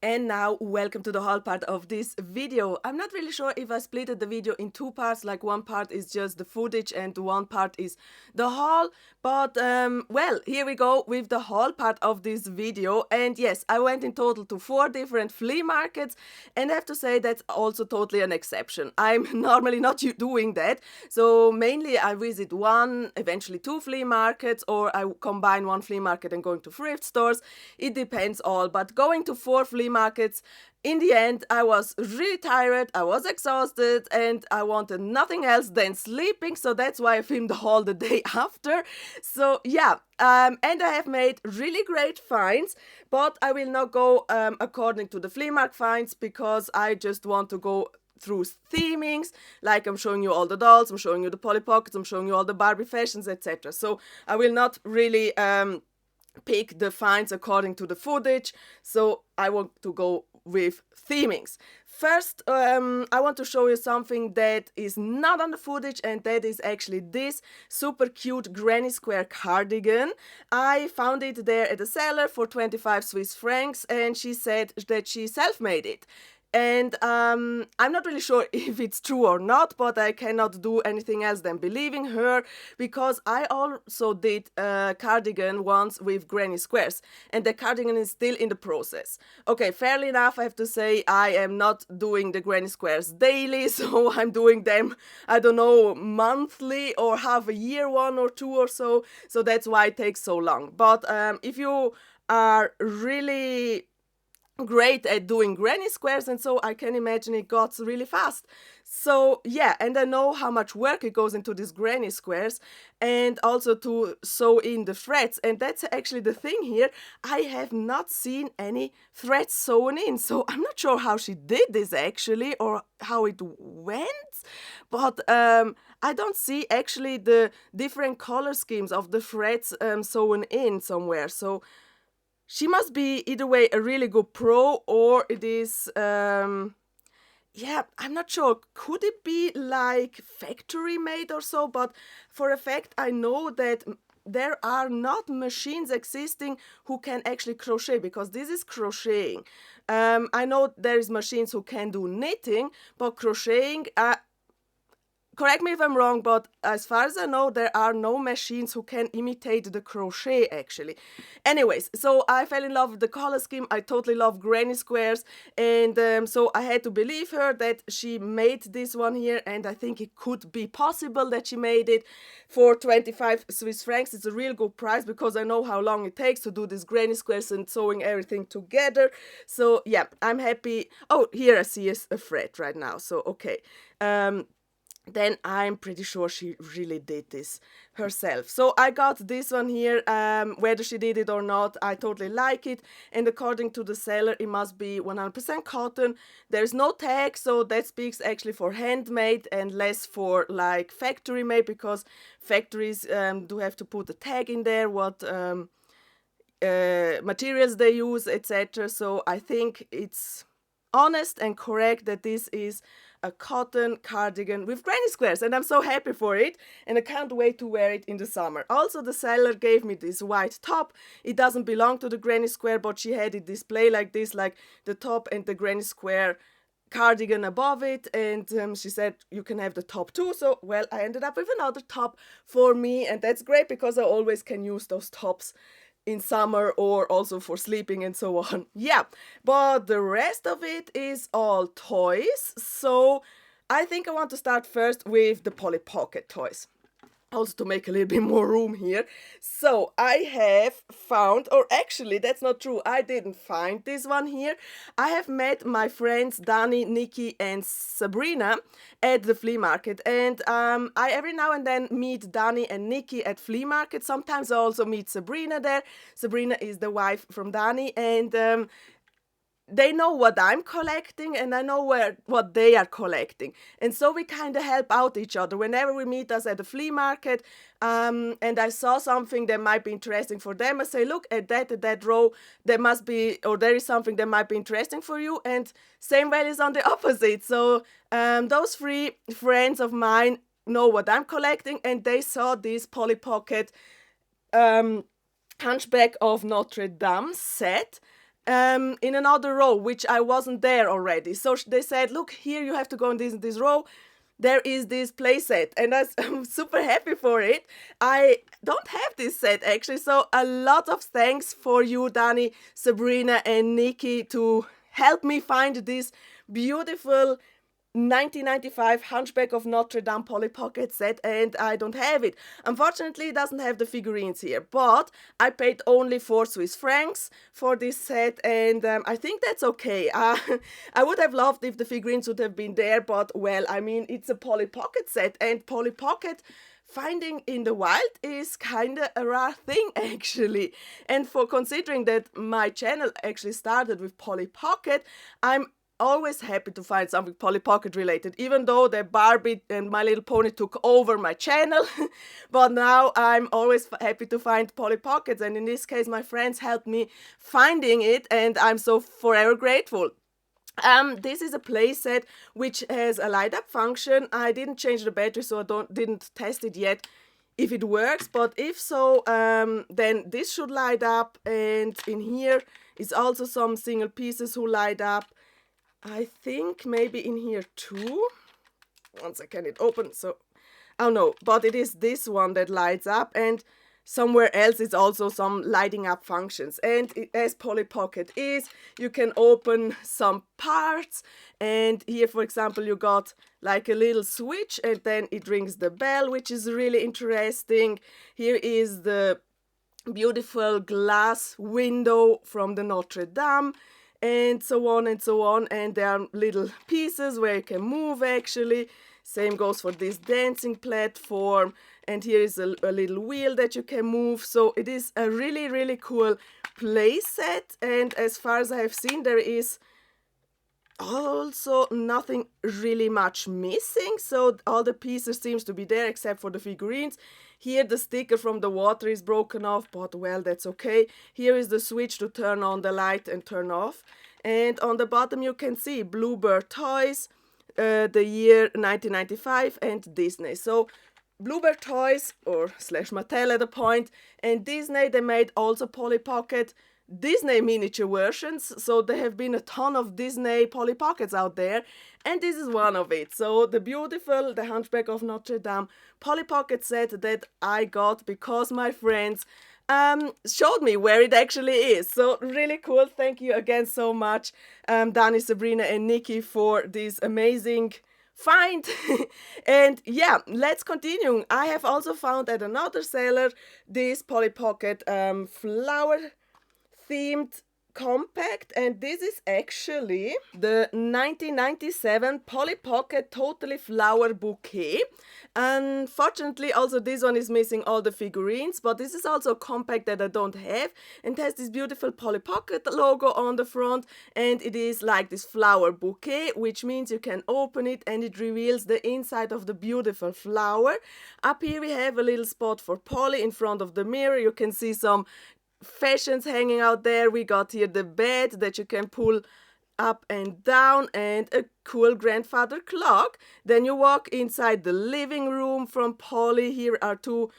And now, welcome to the haul part of this video. I'm not really sure if I split the video in two parts, like one part is just the footage and one part is the haul. But, well, here we go with the haul part of this video. And yes, I went in total to 4 different flea markets, and I have to say that's also totally an exception. I'm normally not doing that. So mainly I visit one, eventually 2 flea markets, or I combine one flea market and going to thrift stores. It depends all, but going to 4 flea markets, in the end I was really tired, I was exhausted, and I wanted nothing else than sleeping, so that's why I filmed the haul the day after. So yeah, and I have made really great finds, but I will not go according to the flea market finds, because I just want to go through themings, like I'm showing you all the dolls, I'm showing you the Polly Pockets, I'm showing you all the Barbie fashions, etc. So I will not really pick the finds according to the footage, so I want to go with themings. First, I want to show you something that is not on the footage, and that is actually this super cute granny square cardigan. I found it there at the seller for 25 Swiss francs, and she said that she self-made it. And I'm not really sure if it's true or not, but I cannot do anything else than believing her, because I also did a cardigan once with granny squares, and the cardigan is still in the process. Okay, fairly enough, I have to say I am not doing the granny squares daily, so I'm doing them, I don't know, monthly or half a year, 1 or 2 or so. So that's why it takes so long. But if you are really great at doing granny squares, and so I can imagine it got really fast. So yeah, and I know how much work it goes into these granny squares, and also to sew in the threads. And that's actually the thing here, I have not seen any threads sewn in, so I'm not sure how she did this actually, or how it went. But I don't see actually the different color schemes of the threads sewn in somewhere. So she must be either way a really good pro, or it is yeah, I'm not sure. Could it be like factory made or so? But for a fact, I know that there are not machines existing who can actually crochet, because this is crocheting. I know there is machines who can do knitting, but crocheting, correct me if I'm wrong, but as far as I know, there are no machines who can imitate the crochet actually. Anyways, so I fell in love with the color scheme. I totally love granny squares, and so I had to believe her that she made this one here, and I think it could be possible that she made it for 25 Swiss francs. It's a real good price, because I know how long it takes to do these granny squares and sewing everything together. So yeah, I'm happy. Oh, here I see a thread right now, so okay. Then I'm pretty sure she really did this herself. So I got this one here, whether she did it or not, I totally like it, and according to the seller it must be 100% cotton. There's no tag, so that speaks actually for handmade and less for like factory made, because factories do have to put a tag in there, what materials they use, etc. So I think it's honest and correct that this is a cotton cardigan with granny squares, and I'm so happy for it, and I can't wait to wear it in the summer. Also, the seller gave me this white top. It doesn't belong to the granny square, but she had it display like this, like the top and the granny square cardigan above it, and she said you can have the top too. So well, I ended up with another top for me, and that's great, because I always can use those tops in summer, or also for sleeping and so on. Yeah, but the rest of it is all toys. So I think I want to start first with the Polly Pocket toys, also to make a little bit more room here. So I have found, or actually that's not true, I didn't find this one here. I have met my friends Dani, Nikki and Sabrina at the flea market, and I every now and then meet Dani and Nikki at flea market. Sometimes I also meet Sabrina there. Sabrina is the wife from Dani, and they know what I'm collecting, and I know what they are collecting, and so we kind of help out each other whenever we meet us at the flea market. And I saw something that might be interesting for them, I say, look at that row, there must be, or there is something that might be interesting for you, and same way is on the opposite. So those 3 friends of mine know what I'm collecting, and they saw this Polly Pocket Hunchback of Notre Dame set. in another row, which I wasn't there already. So they said, look, here you have to go in this row. There is this playset, and I'm super happy for it. I don't have this set actually, so a lot of thanks for you, Dani, Sabrina, and Nikki to help me find this beautiful 1995 Hunchback of Notre Dame Polly Pocket set, and I don't have it. Unfortunately, it doesn't have the figurines here, but I paid only 4 Swiss francs for this set, and I think that's okay. I would have loved if the figurines would have been there, but well, I mean, it's a Polly Pocket set, and Polly Pocket finding in the wild is kind of a rare thing actually. And for considering that my channel actually started with Polly Pocket, I'm always happy to find something Polly Pocket related, even though the Barbie and My Little Pony took over my channel. But now I'm always happy to find Polly Pockets, and in this case my friends helped me finding it, and I'm so forever grateful. This is a playset which has a light up function. I didn't change the battery, so I didn't test it yet if it works, but if so, then this should light up, and in here is also some single pieces who light up. I think maybe in here too. One second, it opens, so oh no, but it is this one that lights up, and somewhere else is also some lighting up functions. And as Polly Pocket is, you can open some parts, and here for example you got like a little switch, and then it rings the bell, which is really interesting. Here is the beautiful glass window from the Notre Dame, and so on and so on, and there are little pieces where you can move actually. Same goes for this dancing platform, and here is a little wheel that you can move. So it is a really cool play set, and as far as I have seen, there is also nothing really much missing, so all the pieces seems to be there except for the figurines. Here the sticker from the water is broken off, but well, that's okay. Here is the switch to turn on the light and turn off, and on the bottom you can see Bluebird Toys, the year 1995, and Disney. So Bluebird Toys, or slash Mattel at a point, and Disney, they made also Polly Pocket Disney miniature versions, so there have been a ton of Disney Polly Pockets out there, and this is one of it. So the beautiful, the Hunchback of Notre Dame Polly Pocket set that I got because my friends showed me where it actually is. So really cool. Thank you again so much, Dani, Sabrina, and Nikki, for this amazing find. And yeah, let's continue. I have also found at another seller this Polly Pocket flower themed compact, and this is actually the 1997 Polly Pocket Totally Flower Bouquet. Unfortunately, also this one is missing all the figurines, but this is also a compact that I don't have, and has this beautiful Polly Pocket logo on the front, and it is like this flower bouquet, which means you can open it and it reveals the inside of the beautiful flower. Up here we have a little spot for Polly in front of the mirror. You can see some fashions hanging out there. We got here the bed that you can pull up and down, and a cool grandfather clock. Then you walk inside the living room from Polly. Here are 2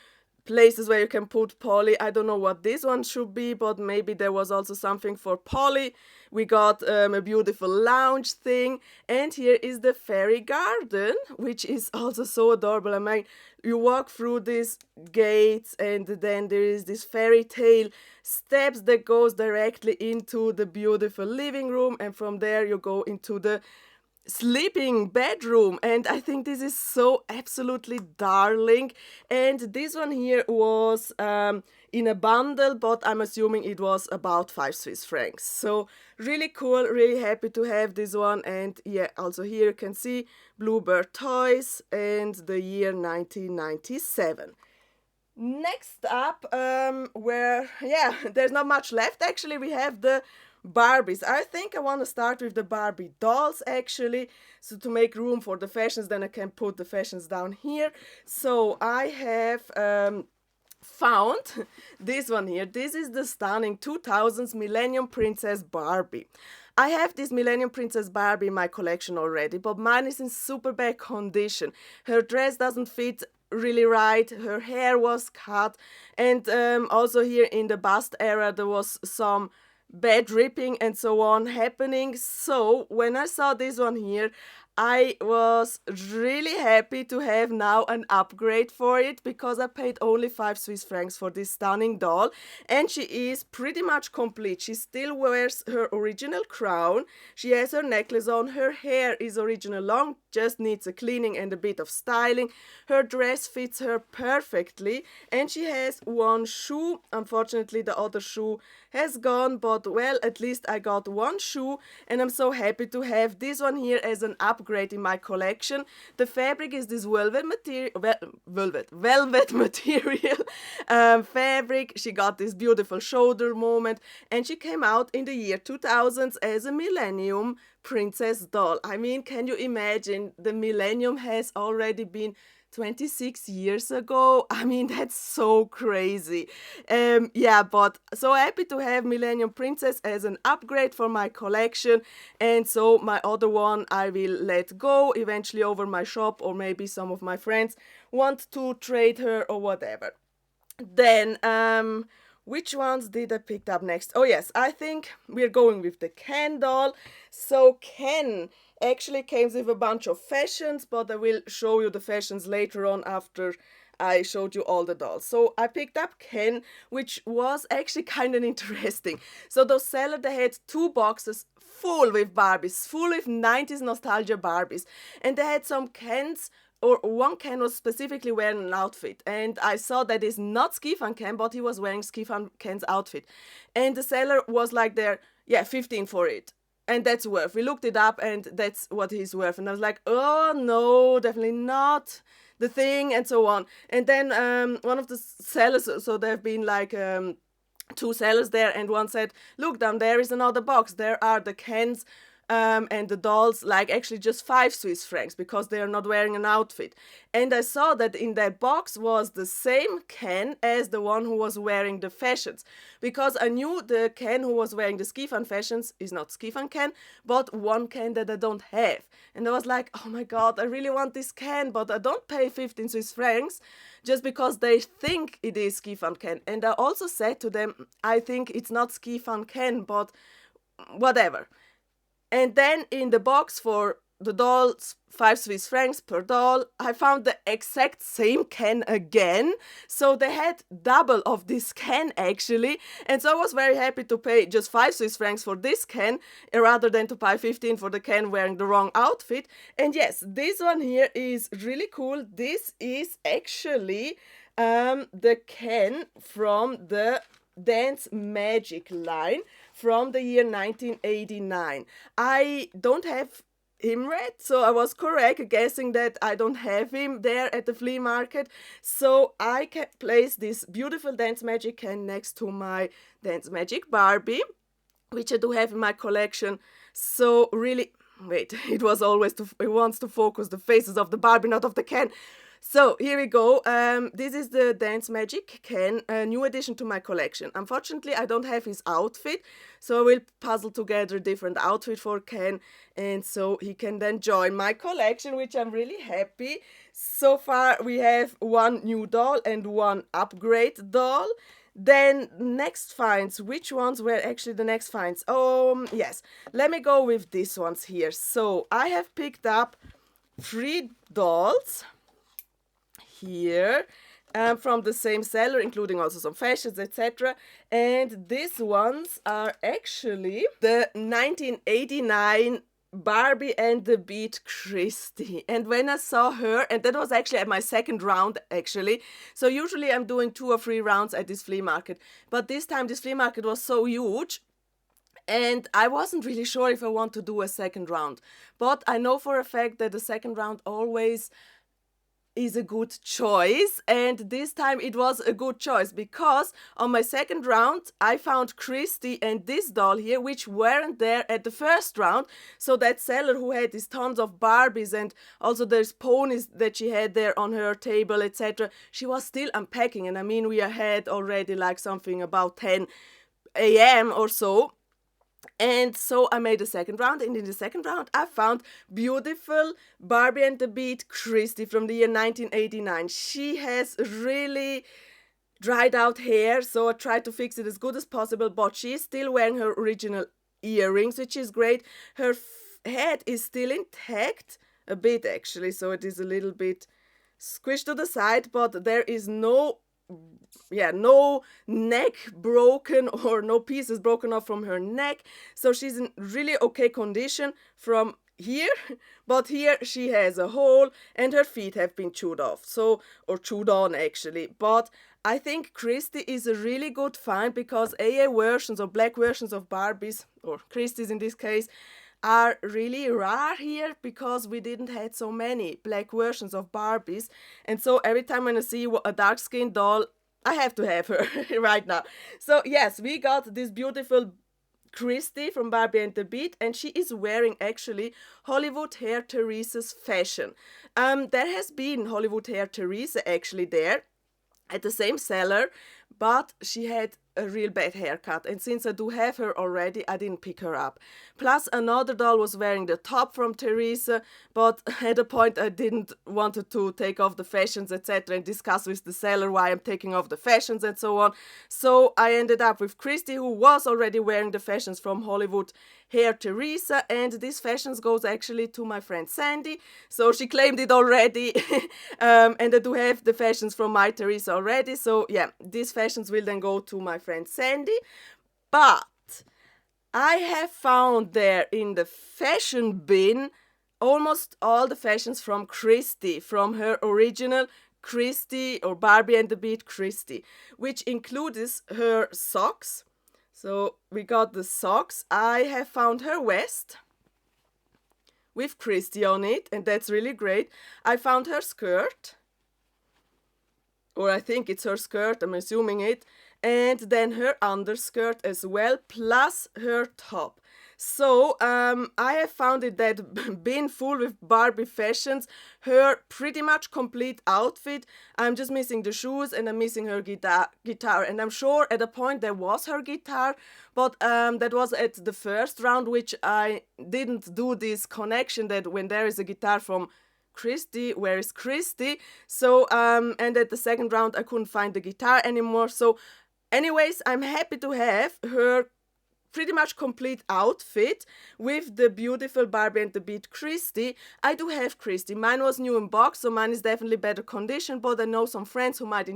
places where you can put Polly. I don't know what this one should be, but maybe there was also something for Polly. We got a beautiful lounge thing, and here is the fairy garden, which is also so adorable. I mean, you walk through these gates, and then there is this fairy tale steps that goes directly into the beautiful living room, and from there you go into the sleeping bedroom, and I think this is so absolutely darling. And this one here was in a bundle, but I'm assuming it was about 5 Swiss francs. So really cool, really happy to have this one. And yeah, also here you can see Bluebird Toys and the year 1997. Next up, where yeah, there's not much left actually, we have the Barbies. I think I want to start with the Barbie dolls actually, so to make room for the fashions, then I can put the fashions down here. So I have found this one here. This is the stunning 2000s Millennium Princess Barbie. I have this Millennium Princess Barbie in my collection already, but mine is in super bad condition. Her dress doesn't fit really right, her hair was cut, and also here in the bust era there was some bed ripping and so on happening. So when I saw this one here, I was really happy to have now an upgrade for it, because I paid only 5 Swiss francs for this stunning doll, and she is pretty much complete. She still wears her original crown, she has her necklace on, her hair is original long, just needs a cleaning and a bit of styling, her dress fits her perfectly, and she has one shoe. Unfortunately the other shoe has gone, but well, at least I got one shoe, and I'm so happy to have this one here as an upgrade in my collection. The fabric is this velvet material, velvet material fabric. She got this beautiful shoulder moment, and she came out in the year 2000s as a Millennium Princess doll. I mean, can you imagine? The Millennium has already been 26 years ago. I mean, that's so crazy. Yeah, but so happy to have Millennium Princess as an upgrade for my collection. And so my other one I will let go eventually over my shop, or maybe some of my friends want to trade her or whatever. Then, which ones did I pick up next? Oh yes, I think we're going with the Ken doll. So Ken actually came with a bunch of fashions, but I will show you the fashions later on after I showed you all the dolls. So I picked up Ken, which was actually kind of interesting. So those sellers, they had 2 boxes full with Barbies, full with 90s nostalgia Barbies. And they had some Kens, or one Ken was specifically wearing an outfit, and I saw that is not Skifan Ken, but he was wearing Skifan Ken's outfit, and the seller was like, there, yeah, 15 for it, and that's worth. We looked it up, and that's what he's worth, and I was like, oh no, definitely not the thing, and so on. And then one of the sellers, so there have been like 2 sellers there, and one said, look, down there is another box, there are the Kens and the dolls, like actually just 5 Swiss francs, because they are not wearing an outfit. And I saw that in that box was the same Ken as the one who was wearing the fashions, because I knew the Ken who was wearing the Skifan fashions is not Skifan Ken, but one Ken that I don't have. And I was like, oh my god, I really want this Ken, but I don't pay 15 Swiss francs just because they think it is Skifan Ken. And I also said to them, I think it's not Skifan Ken, but whatever. And then in the box for the dolls, 5 Swiss francs per doll, I found the exact same Ken again. So they had double of this Ken actually. And so I was very happy to pay just 5 Swiss francs for this Ken, rather than to pay 15 for the Ken wearing the wrong outfit. And yes, this one here is really cool. This is actually the Ken from the Dance Magic line from the year 1989. I don't have him read, so I was correct guessing that I don't have him there at the flea market. So I can place this beautiful Dance Magic Ken next to my Dance Magic Barbie, which I do have in my collection. So really, wait, it wants to focus the faces of the Barbie, not of the Ken. So here we go. This is the Dance Magic Ken, a new addition to my collection. Unfortunately, I don't have his outfit, so I will puzzle together a different outfit for Ken, and so he can then join my collection, which I'm really happy. So far, we have 1 new doll and 1 upgrade doll. Then next finds, which ones were actually the next finds? Yes, let me go with these ones here. So I have picked up 3 dolls here from the same seller, including also some fashions, etc. And these ones are actually the 1989 Barbie and the Beat Christie. And when I saw her, and that was actually at my second round actually, so usually I'm doing 2 or 3 rounds at this flea market, but this time this flea market was so huge, and I wasn't really sure if I want to do a second round. But I know for a fact that the second round always is a good choice, and this time it was a good choice, because on my second round I found Christy and this doll here, which weren't there at the first round. So that seller who had these tons of Barbies, and also there's ponies that she had there on her table, etc., she was still unpacking, and I mean we had already like something about 10 a.m. or so. And so I made a second round, and in the second round I found beautiful Barbie and the Beat Christie from the year 1989. She has really dried out hair, so I tried to fix it as good as possible, but she is still wearing her original earrings, which is great. Her head is still intact, a bit actually, so it is a little bit squished to the side, but there is no neck broken or no pieces broken off from her neck, so she's in really okay condition from here, but here she has a hole and her feet have been chewed off, so, or chewed on actually. But I think Christy is a really good find, because AA versions or black versions of Barbies, or Christies in this case, are really rare here, because we didn't have so many black versions of Barbies, and so every time when I see a dark skinned doll, I have to have her right now. So yes, we got this beautiful Christy from Barbie and the Beat, and she is wearing actually Hollywood Hair Teresa's fashion. There has been Hollywood Hair Teresa actually there at the same seller, but she had a real bad haircut, and since I do have her already, I didn't pick her up. Plus another doll was wearing the top from Teresa, but at a point I didn't want to take off the fashions, etc., and discuss with the seller why I'm taking off the fashions and so on. So I ended up with Christy, who was already wearing the fashions from Hollywood Hair Teresa, and these fashions goes actually to my friend Sandy, so she claimed it already. And I do have the fashions from my Teresa already, so yeah, these fashions will then go to my friend Sandy. But I have found there in the fashion bin almost all the fashions from Christy, from her original Christy or Barbie and the Beat Christy, which includes her socks. So we got the socks. I have found her vest with Christy on it, and that's really great. I found her skirt, or I think it's her skirt, I'm assuming it, and then her underskirt as well, plus her top. So I have found it that bin full with Barbie fashions, her pretty much complete outfit. I'm just missing the shoes and I'm missing her guitar. And I'm sure at a point there was her guitar, but that was at the first round, which I didn't do this connection that when there is a guitar from Christy, where is Christy? So and at the second round I couldn't find the guitar anymore. So anyways, I'm happy to have her pretty much complete outfit with the beautiful Barbie and the Beat Christy. I do have Christy. Mine was new in box, so mine is definitely better condition, but I know some friends who might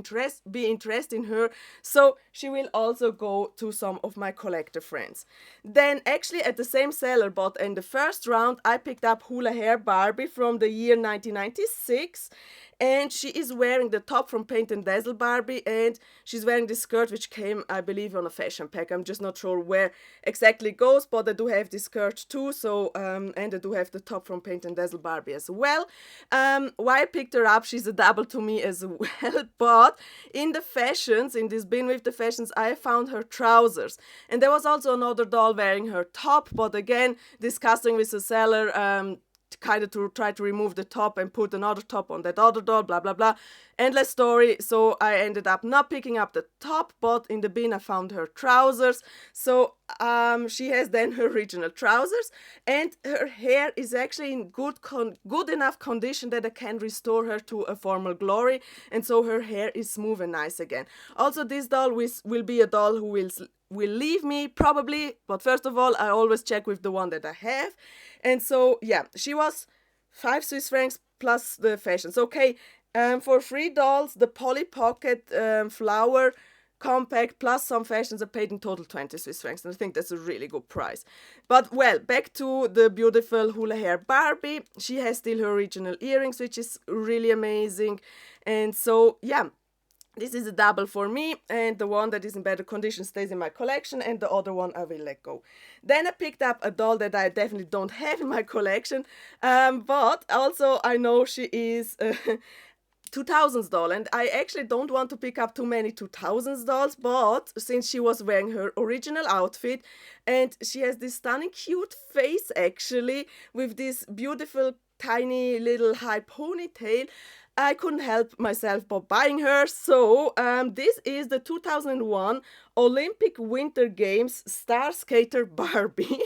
be interested in her, so she will also go to some of my collector friends. Then actually at the same seller, but in the first round, I picked up Hula Hair Barbie from the year 1996. And she is wearing the top from Paint and Dazzle Barbie, and she's wearing this skirt which came, I believe, on a fashion pack. I'm just not sure where exactly it goes, but I do have this skirt too, so and I do have the top from Paint and Dazzle Barbie as well. Why I picked her up, she's a double to me as well, but in the fashions, in this bin with the fashions, I found her trousers. And there was also another doll wearing her top, but again, discussing with the seller, kind of to try to remove the top and put another top on that other doll, blah blah blah, endless story. So I ended up not picking up the top, but in the bin I found her trousers. So she has then her original trousers, and her hair is actually in good enough condition that I can restore her to a formal glory, and so her hair is smooth and nice again. Also, this doll will be a doll who will leave me probably, but first of all I always check with the one that I have. And so yeah, she was 5 Swiss francs plus the fashions. Okay, for 3 dolls, the Polly Pocket flower compact plus some fashions, I paid in total 20 Swiss francs, and I think that's a really good price. But well, back to the beautiful Hula Hair Barbie. She has still her original earrings, which is really amazing. And so yeah, this is a double for me, and the one that is in better condition stays in my collection, and the other one I will let go. Then I picked up a doll that I definitely don't have in my collection, but also I know she is a 2000s doll, and I actually don't want to pick up too many 2000s dolls, but since she was wearing her original outfit, and she has this stunning cute face actually, with this beautiful tiny little high ponytail, I couldn't help myself but buying her. So this is the 2001 Olympic Winter Games star skater Barbie.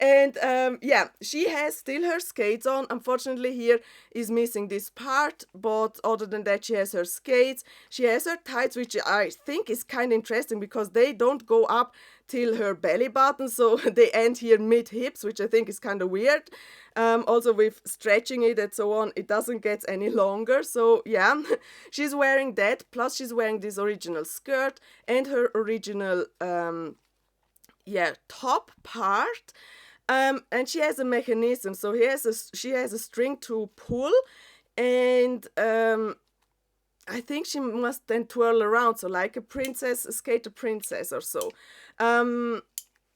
And yeah, she has still her skates on. Unfortunately, here is missing this part, but other than that, she has her skates. She has her tights, which I think is kind of interesting because they don't go up till her belly button, so they end here mid hips, which I think is kind of weird. Also with stretching it and so on, it doesn't get any longer. So yeah, she's wearing that, plus she's wearing this original skirt and her original yeah, top part. And she has a mechanism, so she has a string to pull, and I think she must then twirl around, so like a princess, a skater princess or so.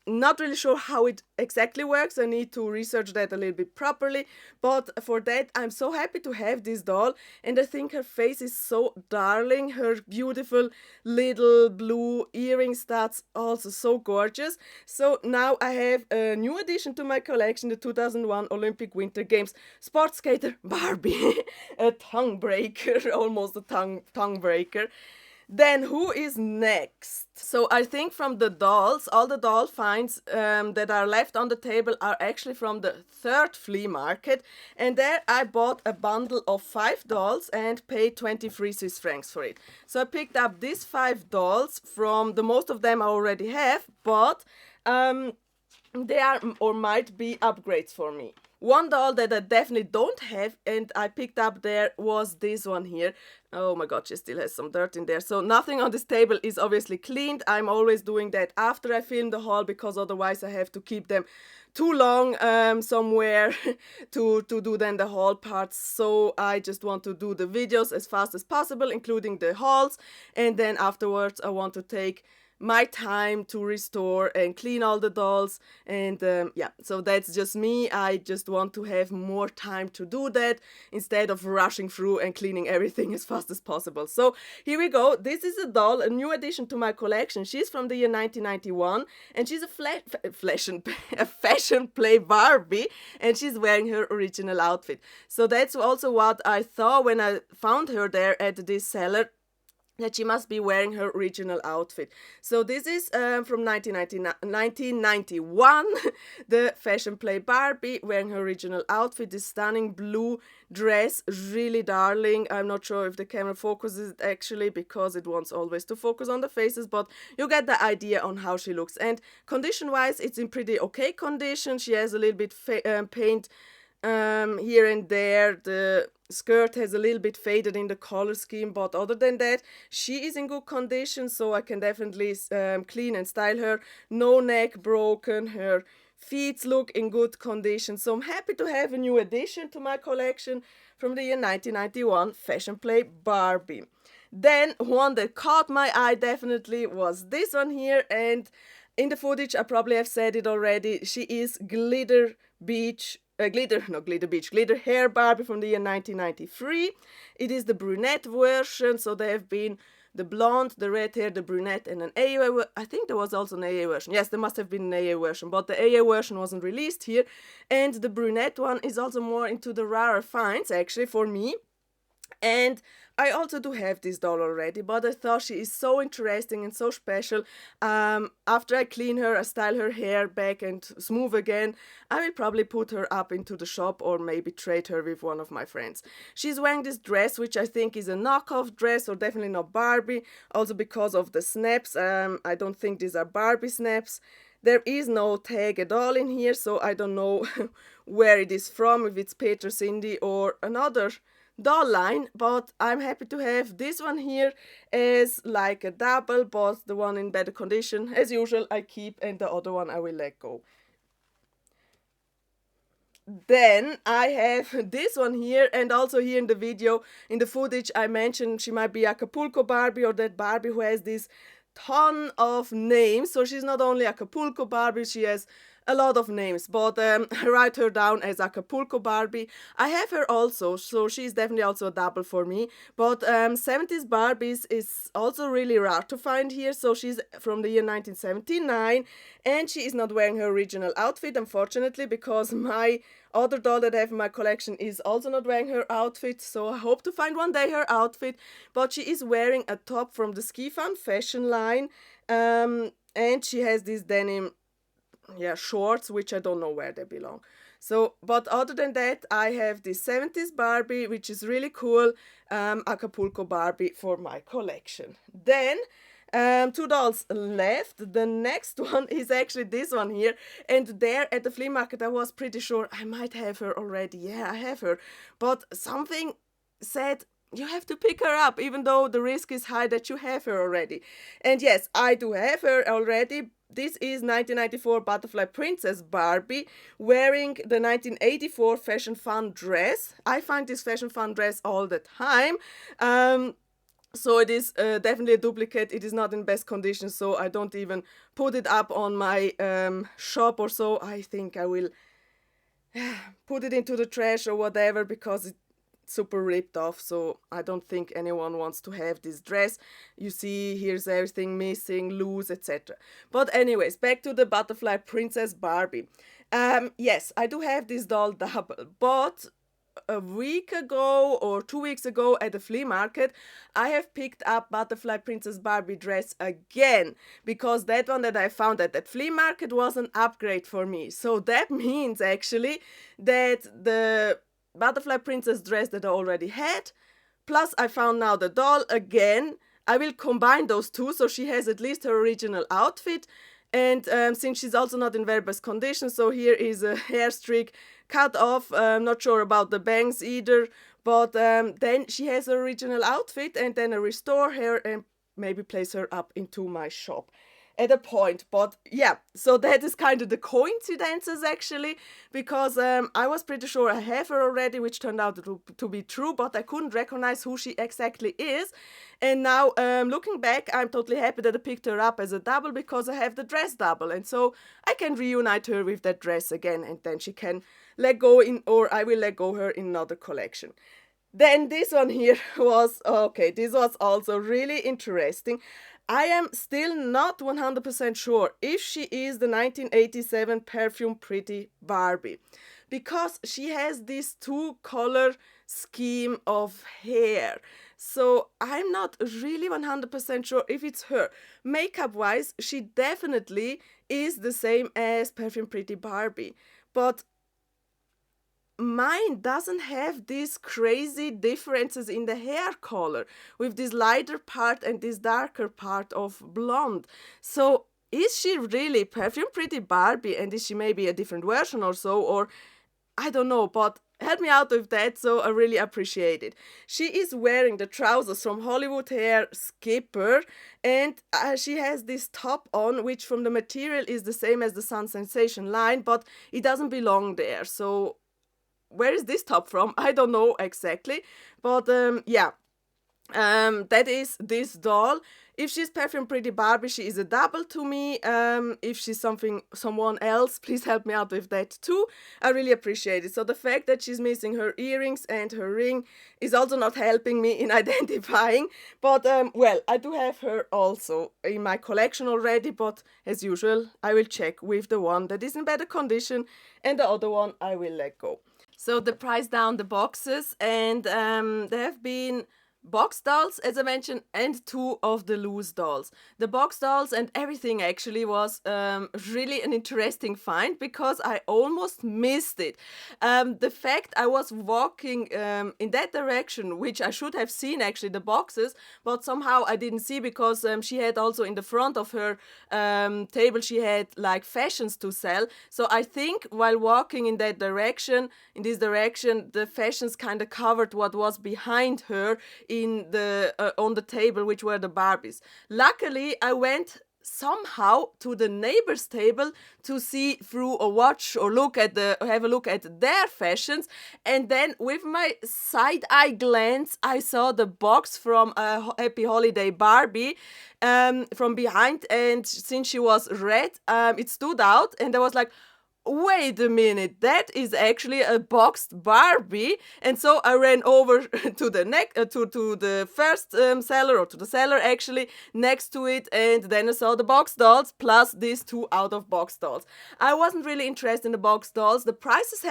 Not really sure how it exactly works. I need to research that a little bit properly, but for that I'm so happy to have this doll, and I think her face is so darling. Her beautiful little blue earring studs also so gorgeous. So now I have a new addition to my collection, the 2001 Olympic Winter Games sports skater Barbie. A tongue breaker, almost a tongue breaker. Then who is next? So I think from the dolls, all the doll finds that are left on the table are actually from the third flea market. And there I bought a bundle of 5 dolls and paid 23 Swiss francs for it. So I picked up these 5 dolls. From the most of them I already have, but they are or might be upgrades for me. One doll that I definitely don't have and I picked up there was this one here. Oh my god, she still has some dirt in there. So nothing on this table is obviously cleaned. I'm always doing that after I film the haul because otherwise I have to keep them too long somewhere to do then the haul parts. So I just want to do the videos as fast as possible, including the hauls. And then afterwards I want to take my time to restore and clean all the dolls. And yeah, so that's just me. I just want to have more time to do that instead of rushing through and cleaning everything as fast as possible. So here we go. This is a doll, a new addition to my collection. She's from the year 1991 and she's a fashion play Barbie, and she's wearing her original outfit. So that's also what I thought when I found her there at this seller, that she must be wearing her original outfit. So this is from 1991, the fashion play Barbie wearing her original outfit, this stunning blue dress, really darling. I'm not sure if the camera focuses it actually because it wants always to focus on the faces, but you get the idea on how she looks. And condition wise, it's in pretty okay condition. She has a little bit paint here and there. The skirt has a little bit faded in the color scheme, but other than that she is in good condition, so I can definitely clean and style her. No neck broken, her feet look in good condition, so I'm happy to have a new addition to my collection from the year 1991 fashion play Barbie. Then one that caught my eye definitely was this one here, and in the footage I probably have said it already. She is glitter hair Barbie from the year 1993. It is the brunette version, so there have been the blonde, the red hair, the brunette, and an AA. I think there was also an AA version. Yes, there must have been an AA version, but the AA version wasn't released here. And the brunette one is also more into the rarer finds, actually, for me. And I also do have this doll already, but I thought she is so interesting and so special. After I clean her, I style her hair back and smooth again, I will probably put her up into the shop or maybe trade her with one of my friends. She's wearing this dress, which I think is a knockoff dress, or definitely not Barbie, also because of the snaps. I don't think these are Barbie snaps. There is no tag at all in here, so I don't know where it is from, if it's Peter, Cindy, or another doll line, but I'm happy to have this one here as like a double, but the one in better condition as usual I keep, and the other one I will let go. Then I have this one here, and also here in the video, in the footage, I mentioned she might be Acapulco Barbie, or that Barbie who has this ton of names. So she's not only Acapulco Barbie, she has a lot of names, but I write her down as Acapulco Barbie. I have her also, so she's definitely also a double for me. But 70s Barbies is also really rare to find here. So she's from the year 1979, and she is not wearing her original outfit, unfortunately, because my other doll that I have in my collection is also not wearing her outfit. So I hope to find one day her outfit. But she is wearing a top from the Ski Fun fashion line, and she has these denim shorts, which I don't know where they belong. So, but other than that, I have the 70s Barbie, which is really cool, Acapulco Barbie for my collection. Then, two dolls left. The next one is actually this one here. And there at the flea market, I was pretty sure I might have her already. Yeah, I have her. But something said, you have to pick her up, even though the risk is high that you have her already. And yes, I do have her already. This is 1994 Butterfly Princess Barbie wearing the 1984 Fashion Fun dress. I find this Fashion Fun dress all the time. So it is definitely a duplicate. It is not in best condition, so I don't even put it up on my shop or so. I think I will put it into the trash or whatever because it's super ripped off, so I don't think anyone wants to have this dress. You see, here's everything missing, loose, etc. But anyways, back to the Butterfly Princess Barbie. Yes, I do have this doll double, but a week ago or 2 weeks ago at the flea market, I have picked up Butterfly Princess Barbie dress again because that one that I found at that flea market was an upgrade for me. So that means actually that the Butterfly Princess dress that I already had, plus I found now the doll again. I will combine those two so she has at least her original outfit. And since she's also not in very best condition, so here is a hair streak cut off. Not sure about the bangs either, but then she has her original outfit, and then I restore her and maybe place her up into my shop at a point. But yeah, so that is kind of the coincidences actually, because I was pretty sure I have her already, which turned out to be true, but I couldn't recognize who she exactly is. And now looking back, I'm totally happy that I picked her up as a double because I have the dress double, and so I can reunite her with that dress again, and then she can let go in, or I will let go her in another collection. Then this one here was, okay, this was also really interesting. I am still not 100% sure if she is the 1987 Perfume Pretty Barbie, because she has this two-color scheme of hair. So I'm not really 100% sure if it's her. Makeup-wise, she definitely is the same as Perfume Pretty Barbie, but mine doesn't have these crazy differences in the hair color with this lighter part and this darker part of blonde. So is she really Perfume Pretty Barbie, and is she maybe a different version or so, or I don't know, but help me out with that, so I really appreciate it. She is wearing the trousers from Hollywood Hair Skipper, and she has this top on, which from the material is the same as the Sun Sensation line, but it doesn't belong there. So where is this top from? I don't know exactly, but yeah, that is this doll. If she's Perfume Pretty Barbie, she is a double to me. If she's someone else, please help me out with that too. I really appreciate it. So the fact that she's missing her earrings and her ring is also not helping me in identifying. But well, I do have her also in my collection already, but as usual, I will check with the one that is in better condition, and the other one I will let go. So the price down the boxes, and there have been box dolls, as I mentioned, and two of the loose dolls. The box dolls and everything actually was really an interesting find because I almost missed it. The fact I was walking in that direction, which I should have seen actually the boxes, but somehow I didn't see because she had also in the front of her table, she had like fashions to sell. So I think while walking in this direction, the fashions kind of covered what was behind her in the on the table, which were the Barbies. Luckily, I went somehow to the neighbor's table to see through or watch or have a look at their fashions, and then with my side eye glance I saw the box from Happy Holiday Barbie from behind, and since she was red, it stood out, and I was like, wait a minute, that is actually a boxed Barbie. And so I ran over to the first seller, or to the seller actually next to it, and then I saw the box dolls plus these two out of box dolls. I wasn't really interested in the box dolls. The prices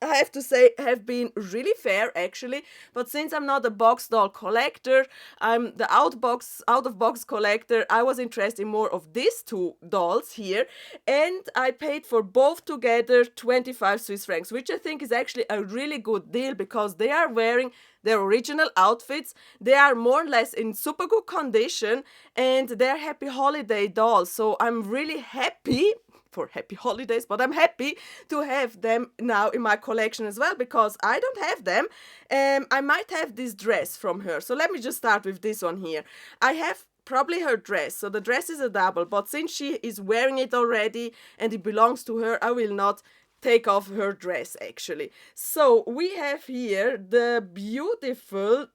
I have to say, have been really fair actually. But since I'm not a box doll collector, I'm the out of box collector, I was interested in more of these two dolls here, and I paid for both together 25 Swiss francs, which I think is actually a really good deal because they are wearing their original outfits. They are more or less in super good condition, and they're happy holiday dolls. So I'm really happy for happy holidays, but I'm happy to have them now in my collection as well because I don't have them. I might have this dress from her. So let me just start with this one here. I have probably her dress. So the dress is a double, but since she is wearing it already and it belongs to her, I will not take off her dress actually. So we have here the beautiful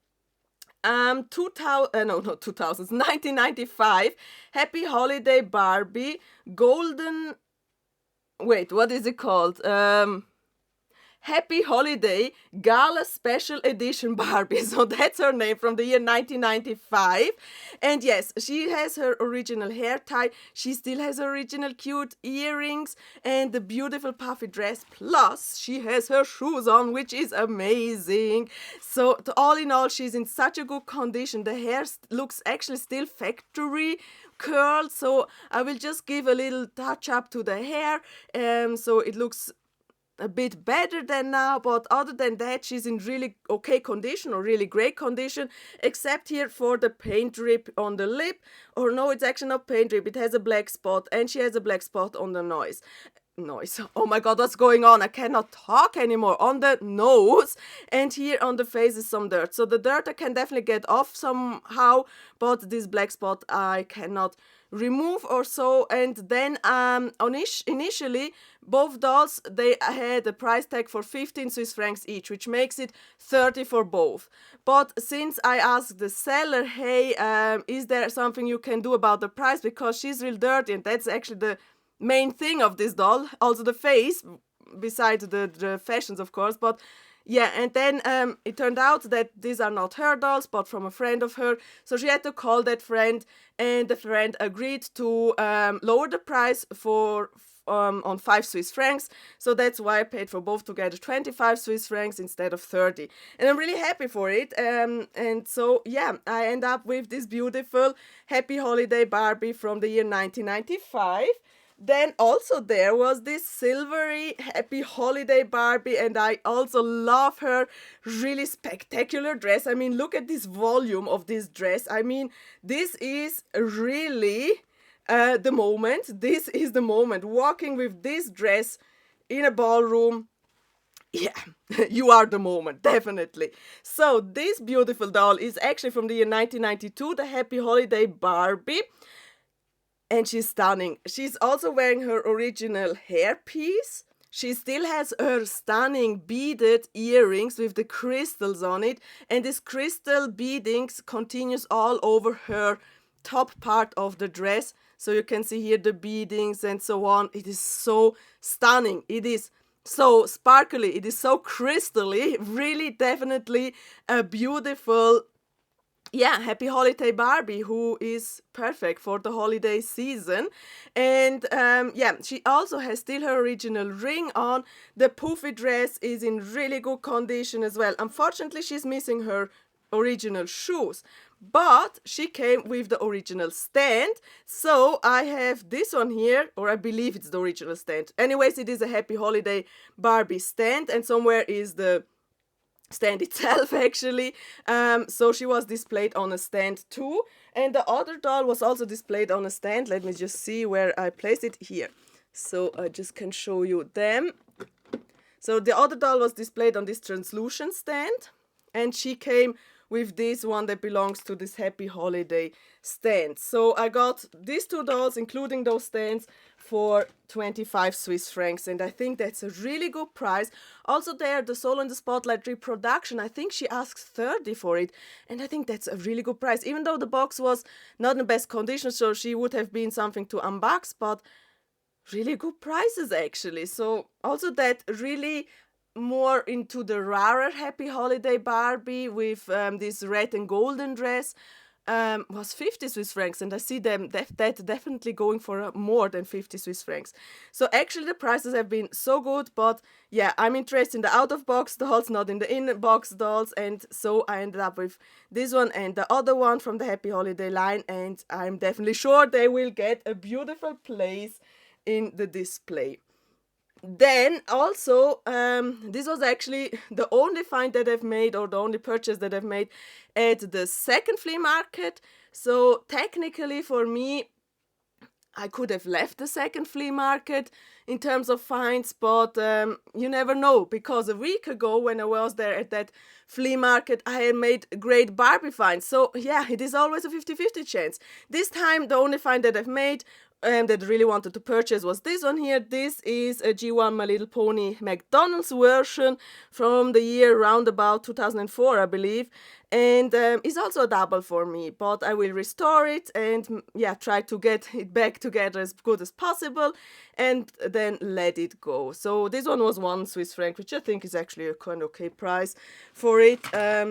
1995 Happy Holiday Barbie golden, wait, what is it called? Happy Holiday Gala Special Edition Barbie. So that's her name, from the year 1995. And yes, she has her original hair tie. She still has her original cute earrings and the beautiful puffy dress. Plus, she has her shoes on, which is amazing. So all in all, she's in such a good condition. The hair looks actually still factory curled. So I will just give a little touch up to the hair. So it looks a bit better than now, but other than that, she's in really okay condition, or really great condition, except here for the paint drip on the lip. Or no, it's actually not paint drip, it has a black spot, and she has a black spot on the nose. Oh my god, what's going on? I cannot talk anymore. On the nose, and here on the face is some dirt. So the dirt I can definitely get off somehow, but this black spot I cannot remove or so. And then initially both dolls, they had a price tag for 15 Swiss francs each, which makes it 30 for both. But since I asked the seller, hey, is there something you can do about the price, because she's real dirty, and that's actually the main thing of this doll, also the face, besides the fashions of course. But yeah, and then it turned out that these are not her dolls, but from a friend of her. So she had to call that friend, and the friend agreed to lower the price for on 5 Swiss francs. So that's why I paid for both together 25 Swiss francs instead of 30. And I'm really happy for it. And so yeah, I end up with this beautiful Happy Holiday Barbie from the year 1995. Then also there was this silvery Happy Holiday Barbie, and I also love her really spectacular dress. I mean, look at this volume of this dress. I mean, this is really the moment. This is the moment. Walking with this dress in a ballroom, yeah, you are the moment, definitely. So this beautiful doll is actually from the year 1992, the Happy Holiday Barbie. And she's stunning. She's also wearing her original hairpiece. She still has her stunning beaded earrings with the crystals on it. And this crystal beadings continues all over her top part of the dress. So you can see here the beadings and so on. It is so stunning. It is so sparkly. It is so crystally. Really, definitely a beautiful, yeah, Happy Holiday Barbie, who is perfect for the holiday season. And yeah, she also has still her original ring on. The poofy dress is in really good condition as well. Unfortunately, she's missing her original shoes, but she came with the original stand. So I have this one here, or I believe it's the original stand. Anyways, it is a Happy Holiday Barbie stand, and somewhere is the stand itself actually. So she was displayed on a stand too, and the other doll was also displayed on a stand. Let me just see where I placed it here, so I just can show you them. So the other doll was displayed on this translucent stand, and she came with this one that belongs to this Happy Holiday stand. So I got these two dolls, including those stands, for 25 Swiss francs, and I think that's a really good price. Also there, the Soul in the Spotlight reproduction, I think she asks 30 for it, and I think that's a really good price, even though the box was not in the best condition, so she would have been something to unbox, but really good prices actually. So also that really more into the rarer Happy Holiday Barbie with this red and golden dress was 50 Swiss francs, and I see them that definitely going for more than 50 Swiss francs. So actually the prices have been so good, but yeah, I'm interested in the out of box dolls, not in the in box dolls, and so I ended up with this one and the other one from the Happy Holiday line, and I'm definitely sure they will get a beautiful place in the display. Then also, this was actually the only find that I've made, or the only purchase that I've made at the second flea market. So technically for me, I could have left the second flea market in terms of finds, but you never know, because a week ago when I was there at that flea market, I had made great Barbie finds. So yeah, it is always a 50-50 chance. This time the only find that I've made that I really wanted to purchase was this one here. This is a G1 My Little Pony McDonald's version from the year around about 2004, I believe. And it's also a double for me, but I will restore it and yeah, try to get it back together as good as possible and then let it go. So this one was 1 Swiss franc, which I think is actually a kind of okay price for it.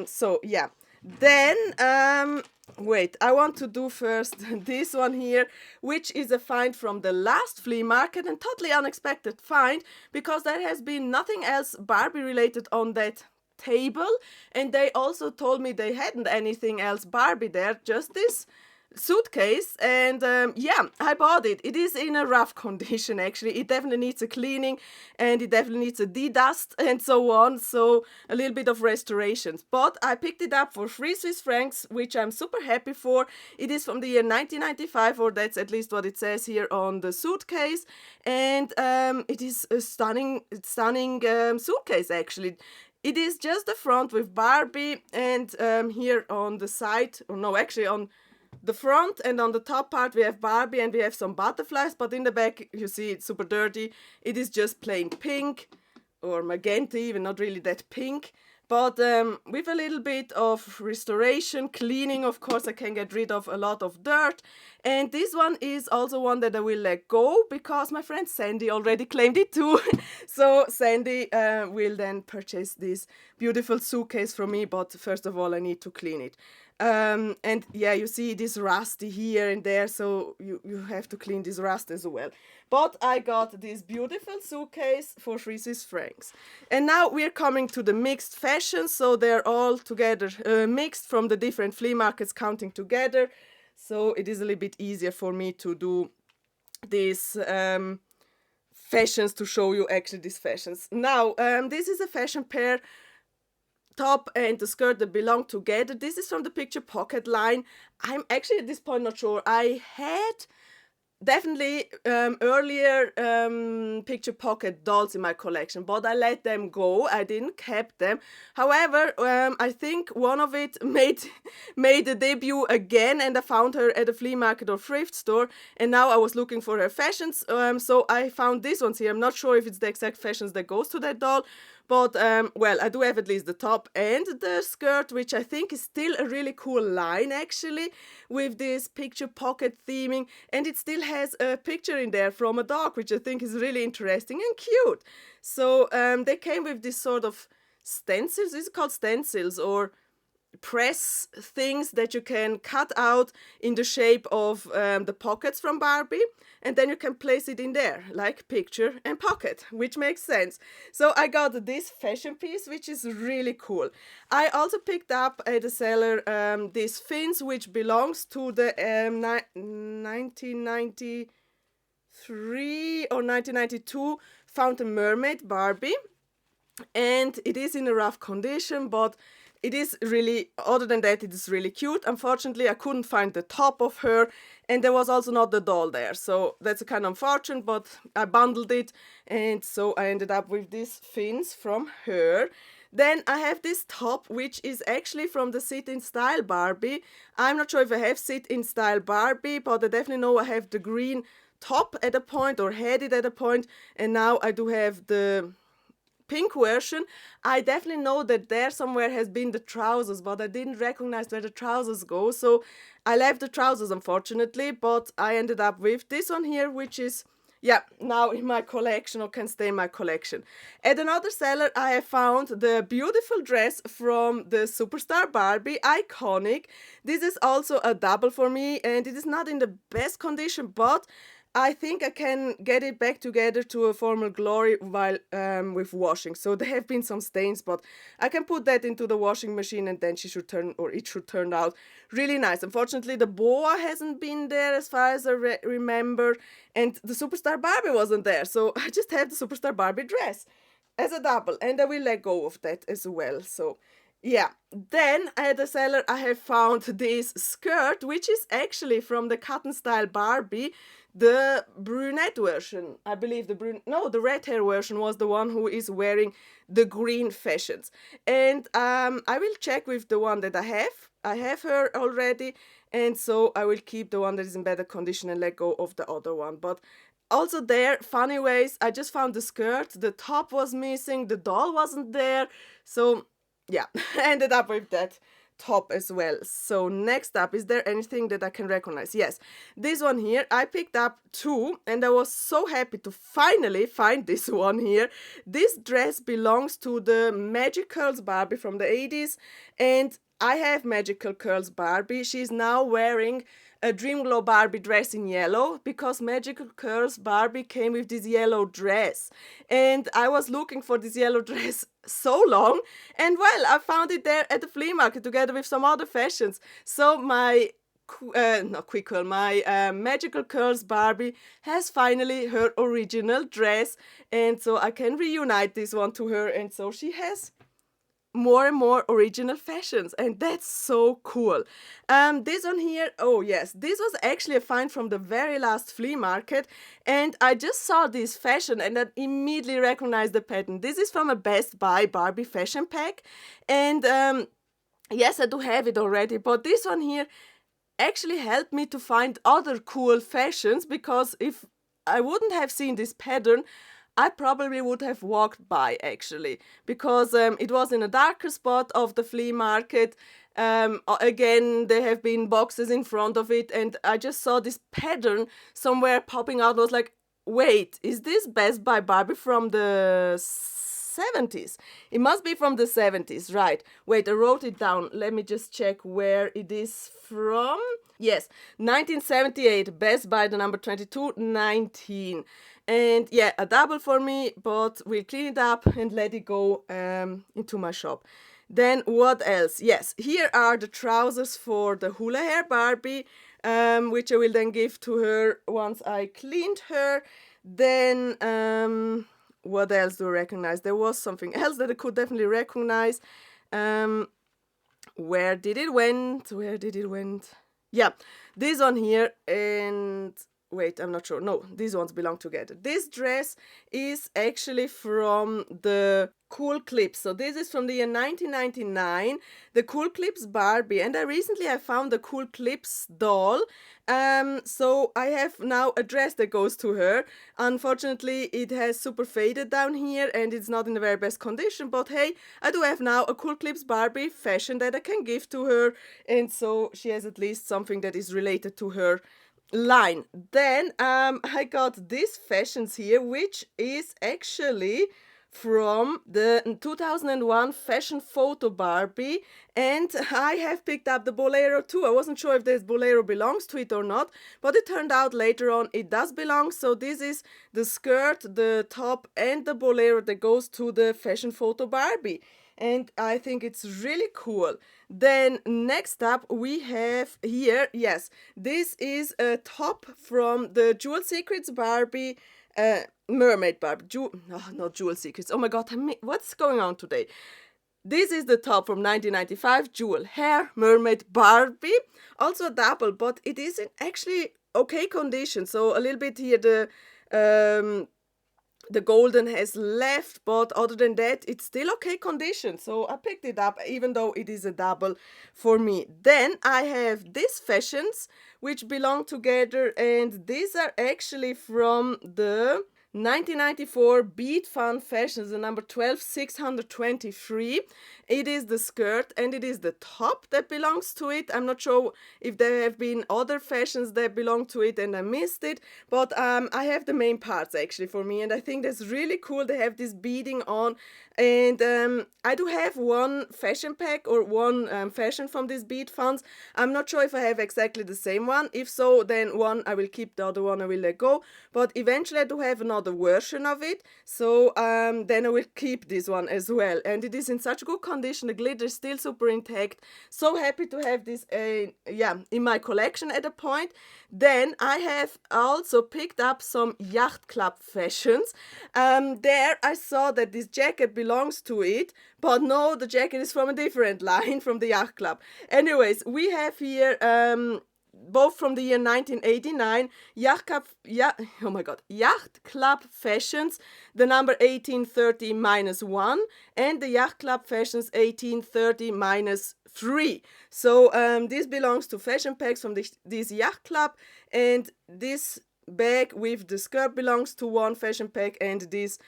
So yeah. Then, wait, I want to do first this one here, which is a find from the last flea market, and totally unexpected find, because there has been nothing else Barbie related on that table, and they also told me they hadn't anything else Barbie there, just this suitcase. And yeah, I bought it. It is in a rough condition actually. It definitely needs a cleaning, and it definitely needs a de-dust and so on, so a little bit of restorations, but I picked it up for 3 Swiss francs, which I'm super happy for. It is from the year 1995, or that's at least what it says here on the suitcase, and it is a stunning suitcase actually. It is just the front with Barbie, and here on the side, or no, actually on the front and on the top part we have Barbie and we have some butterflies, but in the back you see it's super dirty. It is just plain pink or magenta, even not really that pink, but with a little bit of restoration, cleaning, of course I can get rid of a lot of dirt. And this one is also one that I will let go because my friend Sandy already claimed it too. So Sandy will then purchase this beautiful suitcase from me, but first of all I need to clean it. And yeah, you see it is rusty here and there, so you have to clean this rust as well. But I got this beautiful suitcase for 3 Swiss francs. And now we're coming to the mixed fashions, so they're all together mixed from the different flea markets counting together. So it is a little bit easier for me to do these fashions, to show you actually these fashions. Now, this is a fashion pair, top and the skirt that belong together. This is from the Picture Pocket line. I'm actually at this point not sure. I had definitely earlier Picture Pocket dolls in my collection, but I let them go. I didn't keep them. However, I think one of it made a debut again, and I found her at a flea market or thrift store, and now I was looking for her fashions, so I found these ones here. I'm not sure if it's the exact fashions that goes to that doll, but well, I do have at least the top and the skirt, which I think is still a really cool line actually, with this Picture Pocket theming, and it still has a picture in there from a dog, which I think is really interesting and cute. So they came with this sort of stencils. This is called stencils, or press things that you can cut out in the shape of the pockets from Barbie, and then you can place it in there like picture and pocket, which makes sense. So I got this fashion piece, which is really cool. I also picked up at the seller these fins, which belongs to the 1993 or 1992 Fountain Mermaid Barbie, and it is in a rough condition, but it is really, other than that, it is really cute. Unfortunately, I couldn't find the top of her, and there was also not the doll there, so that's a kind of unfortunate, but I bundled it, and so I ended up with these fins from her. Then I have this top, which is actually from the Sit in Style Barbie. I'm not sure if I have Sit in Style Barbie, but I definitely know I have the green top at a point, or had it at a point, and now I do have the pink version. I definitely know that there somewhere has been the trousers, but I didn't recognize where the trousers go, so I left the trousers unfortunately, but I ended up with this one here, which is Yeah, now in my collection, or can stay in my collection. At another seller, I have found the beautiful dress from the Superstar Barbie, iconic. This is also a double for me, and it is not in the best condition, but I think I can get it back together to a formal glory while with washing. So there have been some stains, but I can put that into the washing machine, and then she should turn, or it should turn out really nice. Unfortunately, the boa hasn't been there as far as I remember, and the Superstar Barbie wasn't there. So I just have the Superstar Barbie dress as a double, and I will let go of that as well. So yeah, then at the seller I have found this skirt, which is actually from the cotton style Barbie, the brunette version. I believe the red hair version was the one who is wearing the green fashions. And I will check with the one that I have. I have her already, and so I will keep the one that is in better condition and let go of the other one. But also there, funny ways, I just found the skirt, the top was missing, the doll wasn't there. So yeah, ended up with that top as well. So next up, is there anything that I can recognize? Yes, this one here, I picked up two, and I was so happy to finally find this one here. This dress belongs to the Magic Curls Barbie from the 80s, and I have Magical Curls Barbie. She's now wearing a Dream Glow Barbie dress in yellow, because Magical Curls Barbie came with this yellow dress. And I was looking for this yellow dress so long, and well, I found it there at the flea market together with some other fashions. So my Magical Curls Barbie has finally her original dress, and so I can reunite this one to her, and so she has more and more original fashions, and that's so cool. This one here, oh yes, this was actually a find from the very last flea market, and I just saw this fashion and I immediately recognized the pattern. This is from a Best Buy Barbie fashion pack, and yes, I do have it already, but this one here actually helped me to find other cool fashions, because if I wouldn't have seen this pattern, I probably would have walked by, actually, because it was in a darker spot of the flea market. Again, there have been boxes in front of it, and I just saw this pattern somewhere popping out. I was like, wait, is this Best Buy Barbie from the 70s? It must be from the 70s, right? Wait, I wrote it down. Let me just check where it is from. Yes, 1978, Best Buy, the number 2219. And yeah, a double for me, but we'll clean it up and let it go into my shop. Then what else? Yes, here are the trousers for the hula hair Barbie, which I will then give to her once I cleaned her. Then what else do I recognize? There was something else that I could definitely recognize. Where did it went? Where did it went? Yeah, this one here, and wait, I'm not sure. No, these ones belong together. This dress is actually from the Cool Clips. So this is from the year 1999, the Cool Clips Barbie. And I found the Cool Clips doll. So I have now a dress that goes to her. Unfortunately, it has super faded down here and it's not in the very best condition. But hey, I do have now a Cool Clips Barbie fashion that I can give to her. And so she has at least something that is related to her line. Then I got these fashions here, which is actually from the 2001 fashion photo Barbie, and I have picked up the bolero too. I wasn't sure if this bolero belongs to it or not, but it turned out later on it does belong. So this is the skirt, the top, and the bolero that goes to the fashion photo Barbie, and I think it's really cool. Then next up we have here, yes, this is a top from the Jewel Secrets Barbie, Mermaid Barbie. Not Jewel Secrets. Oh my god, what's going on today? This is the top from 1995, Jewel Hair Mermaid Barbie. Also a double, but it is in actually okay condition. So a little bit here the golden has left, but other than that, it's still okay condition. So I picked it up, even though it is a double for me. Then I have these fashions, which belong together, and these are actually from the 1994 Beat Fun Fashions, the number 12623. It is the skirt and it is the top that belongs to it. I'm not sure if there have been other fashions that belong to it and I missed it, but I have the main parts actually for me, and I think that's really cool. They have this beading on, and I do have one fashion pack or one fashion from these bead funds. I'm not sure if I have exactly the same one. If so, then one I will keep, the other one I will let go, but eventually I do have another version of it, so then I will keep this one as well, and it is in such good condition. The glitter is still super intact. So happy to have this in my collection at a point. Then I have also picked up some yacht club fashions. There I saw that this jacket belongs to it, but no, the jacket is from a different line from the yacht club. Anyways, we have here both from the year 1989, Yacht Club Fashions, the number 1830-1, and the Yacht Club Fashions 1830-3. So this belongs to fashion packs from this Yacht Club, and this bag with the skirt belongs to one fashion pack, and this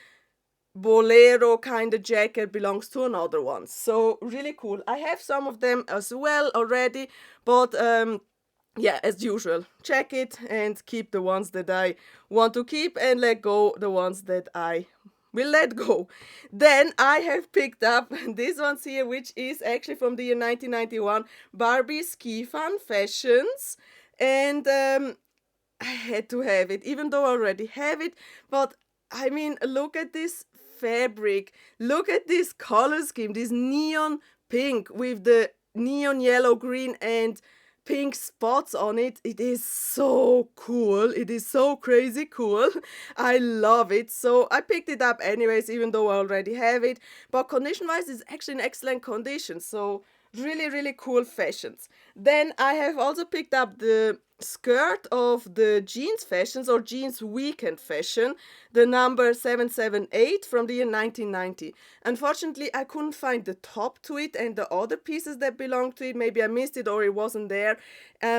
bolero kind of jacket belongs to another one. So really cool. I have some of them as well already, but yeah, as usual, check it and keep the ones that I want to keep and let go the ones that I will let go. Then I have picked up these ones here, which is actually from the year 1991, Barbie Ski Fun Fashions, and I had to have it, even though I already have it. But I mean, look at this fabric, look at this color scheme, this neon pink with the neon yellow, green and pink spots on it. It is so cool. It is so crazy cool. I love it. So I picked it up anyways, even though I already have it. But condition wise, it's actually in excellent condition. So really cool fashions. Then I have also picked up the skirt of the jeans fashions or jeans weekend fashion, the number 778 from the year 1990. Unfortunately, I couldn't find the top to it and the other pieces that belong to it. Maybe I missed it or it wasn't there.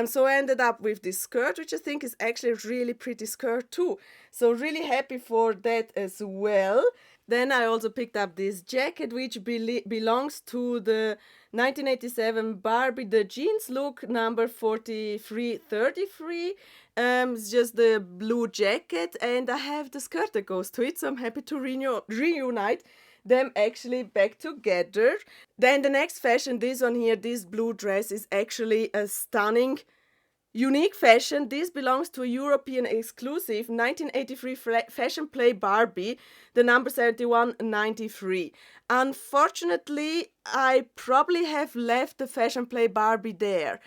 So I ended up with this skirt, which I think is actually a really pretty skirt too. So really happy for that as well. Then I also picked up this jacket, which belongs to the 1987 Barbie, the jeans look, number 4333. It's just the blue jacket, and I have the skirt that goes to it, so I'm happy to reunite them actually back together. Then the next fashion, this one here, this blue dress is actually a stunning unique fashion. This belongs to a European exclusive 1983 fashion play Barbie, the number 7193. Unfortunately, I probably have left the fashion play Barbie there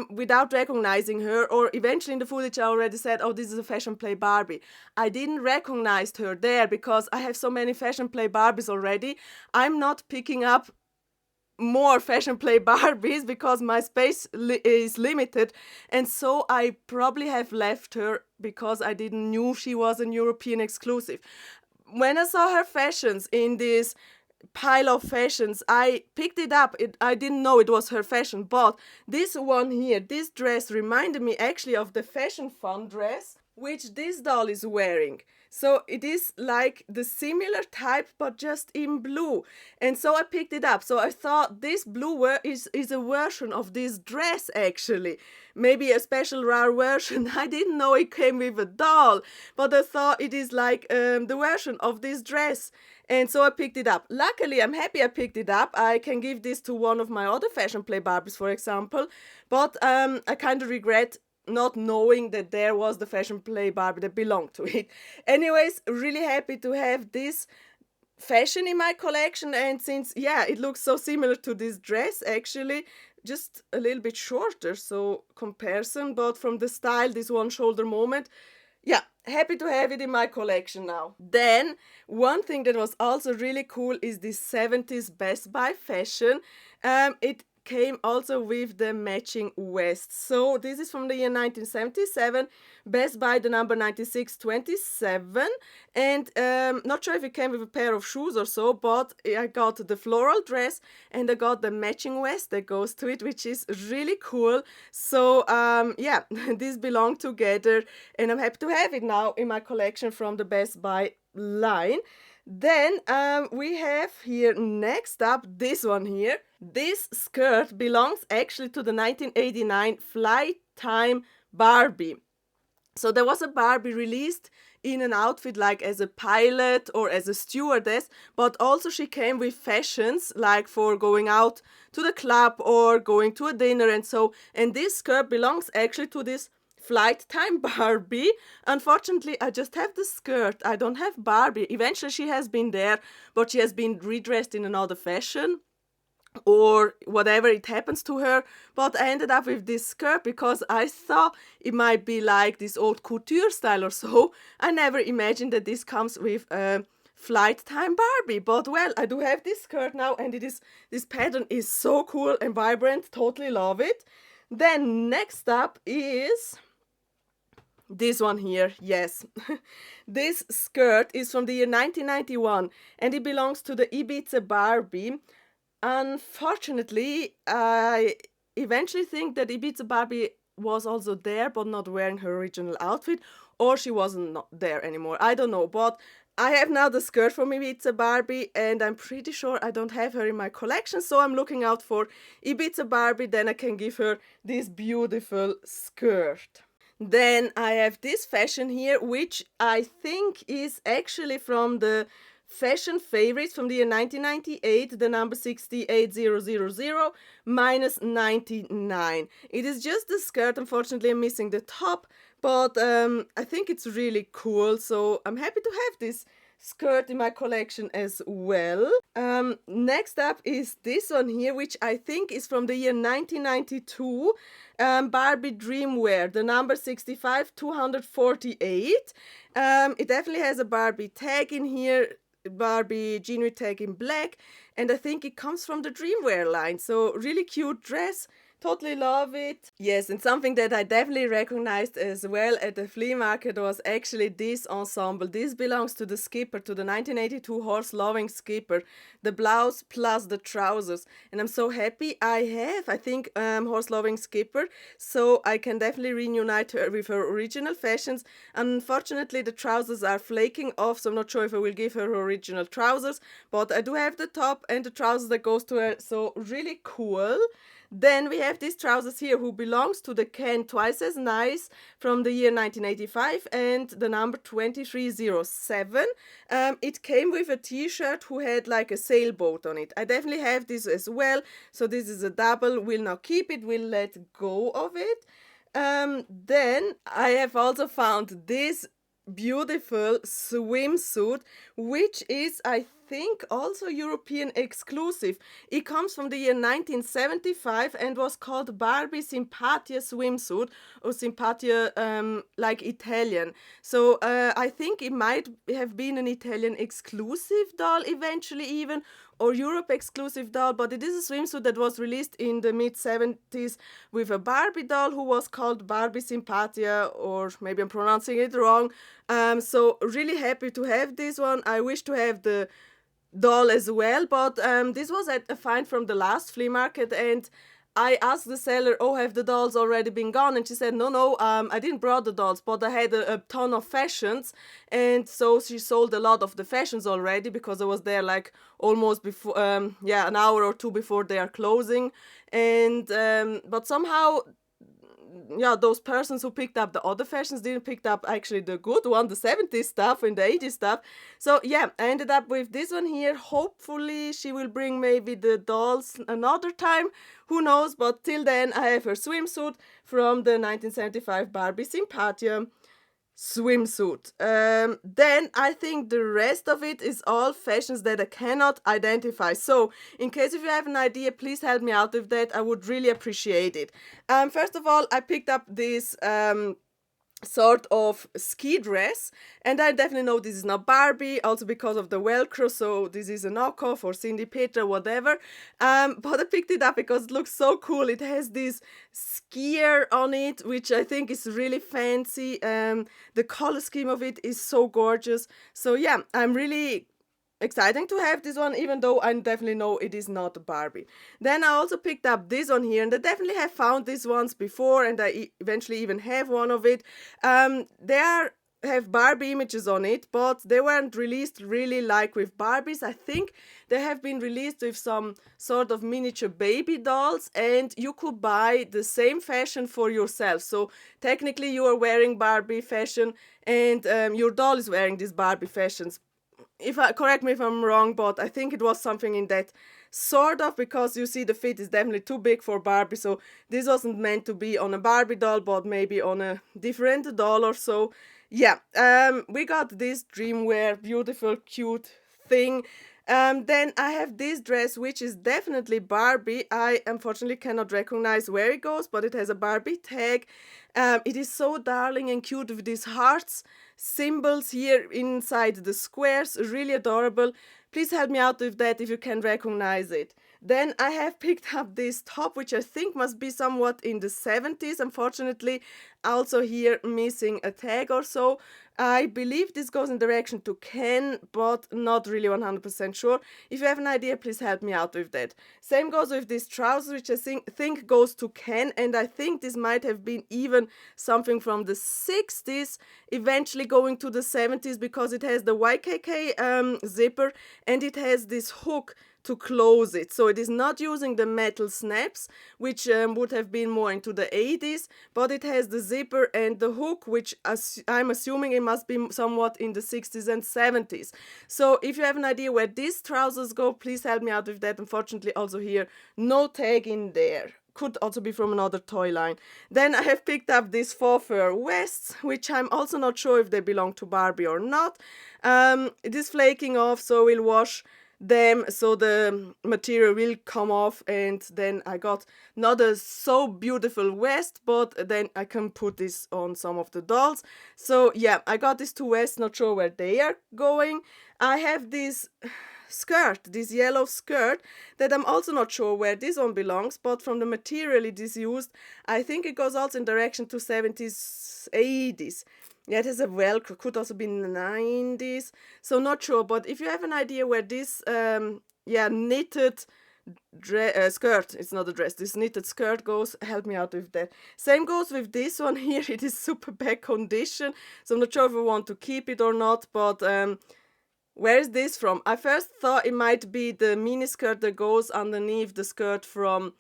without recognizing her, or eventually in the footage I already said, oh, this is a fashion play Barbie. I didn't recognize her there because I have so many fashion play Barbies already. I'm not picking up more fashion play Barbies because my space is limited, and so I probably have left her because I didn't knew she was a European exclusive. When I saw her fashions in this pile of fashions, I picked it up. I didn't know it was her fashion, but this one here, this dress reminded me actually of the Fashion Fun dress which this doll is wearing. So it is like the similar type but just in blue, and so I picked it up. So I thought this blue is a version of this dress, actually, maybe a special rare version. I didn't know it came with a doll, but I thought it is like the version of this dress, and so I picked it up. Luckily, I'm happy I picked it up. I can give this to one of my other fashion play Barbies, for example, but I kind of regret not knowing that there was the fashion play Barbie that belonged to it. Anyways, really happy to have this fashion in my collection, and since, yeah, it looks so similar to this dress, actually, just a little bit shorter, so comparison, but from the style, this one shoulder moment, yeah, happy to have it in my collection now. Then, one thing that was also really cool is this 70s Best Buy fashion. It came also with the matching vest. So this is from the year 1977, Best Buy the number 9627, and not sure if it came with a pair of shoes or so, but I got the floral dress and I got the matching vest that goes to it, which is really cool. So yeah, these belong together and I'm happy to have it now in my collection from the Best Buy line. Then we have here next up this one here. This skirt belongs actually to the 1989 Flight Time Barbie. So there was a Barbie released in an outfit like as a pilot or as a stewardess, but also she came with fashions like for going out to the club or going to a dinner and so. And this skirt belongs actually to this Flight Time Barbie. Unfortunately, I just have the skirt. I don't have Barbie. Eventually, she has been there, but she has been redressed in another fashion or whatever it happens to her. But I ended up with this skirt because I thought it might be like this old couture style or so. I never imagined that this comes with a Flight Time Barbie. But well, I do have this skirt now, and this pattern is so cool and vibrant. Totally love it. Then next up is this one here, yes. This skirt is from the year 1991 and it belongs to the Ibiza Barbie. Unfortunately, I eventually think that Ibiza Barbie was also there but not wearing her original outfit, or she wasn't not there anymore. I don't know, but I have now the skirt from Ibiza Barbie and I'm pretty sure I don't have her in my collection, so I'm looking out for Ibiza Barbie, then I can give her this beautiful skirt. Then I have this fashion here, which I think is actually from the fashion favorites from the year 1998, the number 68000 minus 99. It is just the skirt. Unfortunately, I'm missing the top, but I think it's really cool, so I'm happy to have this skirt in my collection as well. Next up is this one here, which I think is from the year 1992, Barbie Dreamwear, the number 65248. It definitely has a Barbie tag in here, Barbie genuine tag in black, and I think it comes from the Dreamwear line. So really cute dress. Totally love it. Yes, and something that I definitely recognized as well at the flea market was actually this ensemble. This belongs to the Skipper, to the 1982 horse-loving Skipper. The blouse plus the trousers. And I'm so happy I have, I think, horse-loving Skipper, so I can definitely reunite her with her original fashions. Unfortunately, the trousers are flaking off, so I'm not sure if I will give her her original trousers, but I do have the top and the trousers that goes to her, so really cool. Then we have these trousers here who belongs to the Ken Twice as Nice from the year 1985 and the number 2307. It came with a t-shirt who had like a sailboat on it. I definitely have this as well. So this is a double. Will not keep it. Will let go of it. Then I have also found this beautiful swimsuit, which is, I think, also European exclusive. It comes from the year 1975 and was called Barbie Simpatia swimsuit, or Simpatia like Italian. So I think it might have been an Italian exclusive doll eventually even, or Europe exclusive doll, but it is a swimsuit that was released in the mid-70s with a Barbie doll who was called Barbie Simpatia, or maybe I'm pronouncing it wrong. So really happy to have this one. I wish to have the doll as well, but this was at a find from the last flea market, and I asked the seller, oh, have the dolls already been gone? And she said, no, I didn't brought the dolls, but I had a ton of fashions. And so she sold a lot of the fashions already because I was there like almost before, an hour or two before they are closing. And, but somehow, yeah, those persons who picked up the other fashions didn't pick up actually the good one, the 70s stuff and the 80s stuff. So yeah, I ended up with this one here. Hopefully she will bring maybe the dolls another time, who knows, but till then I have her swimsuit from the 1975 Barbie Simpatia swimsuit. Then I think the rest of it is all fashions that I cannot identify. So in case if you have an idea, please help me out with that. I would really appreciate it. First of all, I picked up this sort of ski dress, and I definitely know this is not Barbie, also because of the velcro, so this is a knockoff or Cindy Petra, whatever. But I picked it up because it looks so cool. It has this skier on it, which I think is really fancy. The color scheme of it is so gorgeous. So yeah, I'm really exciting to have this one, even though I definitely know it is not Barbie. Then I also picked up this one here, and I definitely have found these ones before, and I eventually even have one of it. Have Barbie images on it, but they weren't released really like with Barbies. I think they have been released with some sort of miniature baby dolls, and you could buy the same fashion for yourself. So technically you are wearing Barbie fashion, and your doll is wearing these Barbie fashions. Correct me if I'm wrong, but I think it was something in that sort of, because you see the fit is definitely too big for Barbie, so this wasn't meant to be on a Barbie doll, but maybe on a different doll or so. Yeah, we got this dreamwear, beautiful, cute thing. Then I have this dress, which is definitely Barbie. I unfortunately cannot recognize where it goes, but it has a Barbie tag. It is so darling and cute with these hearts symbols here inside the squares, really adorable. Please help me out with that if you can recognize it. Then I have picked up this top, which I think must be somewhat in the 70s. Unfortunately, also here missing a tag or so. I believe this goes in direction to Ken, but not really 100% sure. If you have an idea, please help me out with that. Same goes with this trouser, which I think goes to Ken, and I think this might have been even something from the 60s, eventually going to the 70s, because it has the YKK zipper, and it has this hook to close it. So it is not using the metal snaps, which would have been more into the 80s, but it has the zipper and the hook, which I'm assuming it must be somewhat in the 60s and 70s. So if you have an idea where these trousers go, please help me out with that. Unfortunately, also here, no tag in there. Could also be from another toy line. Then I have picked up these faux fur vests, which I'm also not sure if they belong to Barbie or not. It is flaking off, so we'll wash them so the material will come off, and then I got not a so beautiful vest, but then I can put this on some of the dolls. So yeah, I got these two vests, not sure where they are going. I have this this yellow skirt, that I'm also not sure where this one belongs, but from the material it is used, I think it goes also in direction to 70s, 80s. Yeah, it has a velcro, could also be 90s, so not sure. But if you have an idea where this knitted skirt, it's not a dress, this knitted skirt goes, help me out with that. Same goes with this one here. It is super bad condition, so I'm not sure if I want to keep it or not, but where is this from? I first thought it might be the mini skirt that goes underneath the skirt from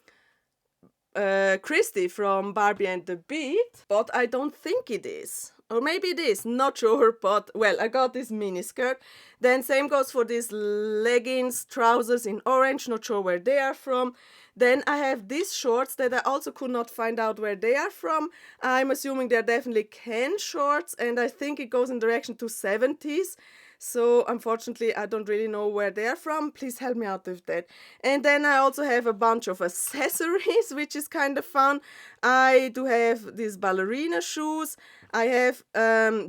Christy from Barbie and the Beat, but I don't think it is. Or maybe it is, not sure, but well, I got this mini skirt. Then same goes for these leggings, trousers in orange, not sure where they are from. Then I have these shorts that I also could not find out where they are from. I'm assuming they're definitely Ken shorts, and I think it goes in direction to 70s. So unfortunately, I don't really know where they're from. Please help me out with that. And then I also have a bunch of accessories, which is kind of fun. I do have these ballerina shoes. I have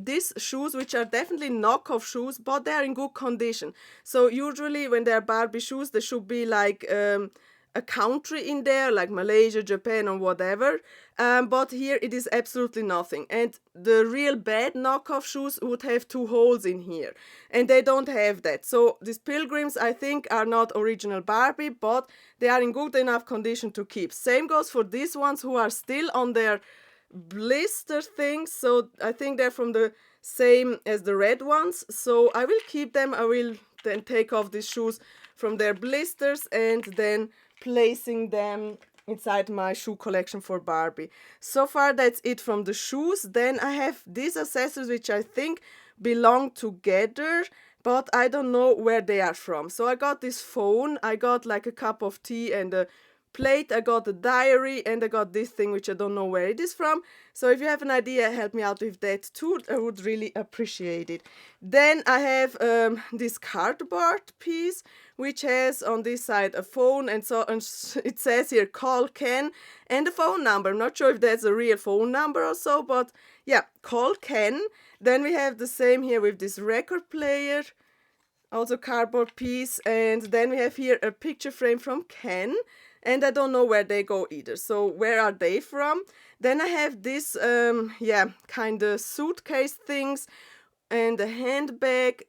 these shoes, which are definitely knockoff shoes, but they are in good condition. So usually when they're Barbie shoes, they should be like a country in there, like Malaysia, Japan, or whatever. But here it is absolutely nothing. And the real bad knockoff shoes would have 2 holes in here, and they don't have that. So these pilgrims, I think, are not original Barbie, but they are in good enough condition to keep. Same goes for these ones, who are still on their blister things. So I think they're from the same as the red ones. So I will keep them. I will then take off these shoes from their blisters and then placing them inside my shoe collection for Barbie. So far that's it from the shoes. Then I have these accessories, which I think belong together, but I don't know where they are from. So I got this phone, I got like a cup of tea and a plate, I got a diary, and I got this thing which I don't know where it is from. So if you have an idea, help me out with that too. I would really appreciate it. Then I have this cardboard piece which has on this side a phone, and so it says here call Ken and a phone number. I'm not sure if that's a real phone number or so, but yeah, call Ken. Then we have the same here with this record player, also cardboard piece, and then we have here a picture frame from Ken, and I don't know where they go either. So where are they from? Then I have this kind of suitcase things and a handbag.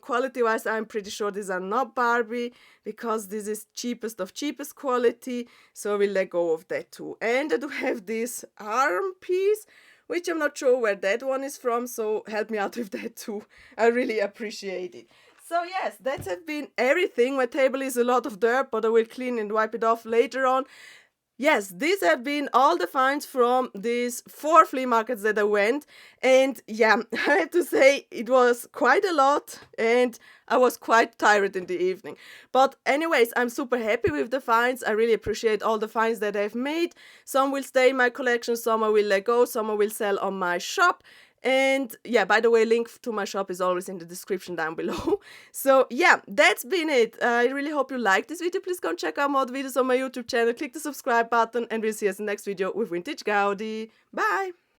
Quality wise, I'm pretty sure these are not Barbie, because this is cheapest of cheapest quality, so we'll let go of that too. And I do have this arm piece, which I'm not sure where that one is from, so help me out with that too. I really appreciate it. So yes, that has been everything. My table is a lot of dirt, but I will clean and wipe it off later on. Yes, these have been all the finds from these 4 flea markets that I went. And yeah, I have to say it was quite a lot, and I was quite tired in the evening. But anyways, I'm super happy with the finds. I really appreciate all the finds that I've made. Some will stay in my collection, some I will let go, some I will sell on my shop. And yeah, by the way, link to my shop is always in the description down below. So yeah, that's been it. I really hope you liked this video. Please go and check out more videos on my YouTube channel. Click the subscribe button, and we'll see you in the next video with Vintage Gaudi. Bye!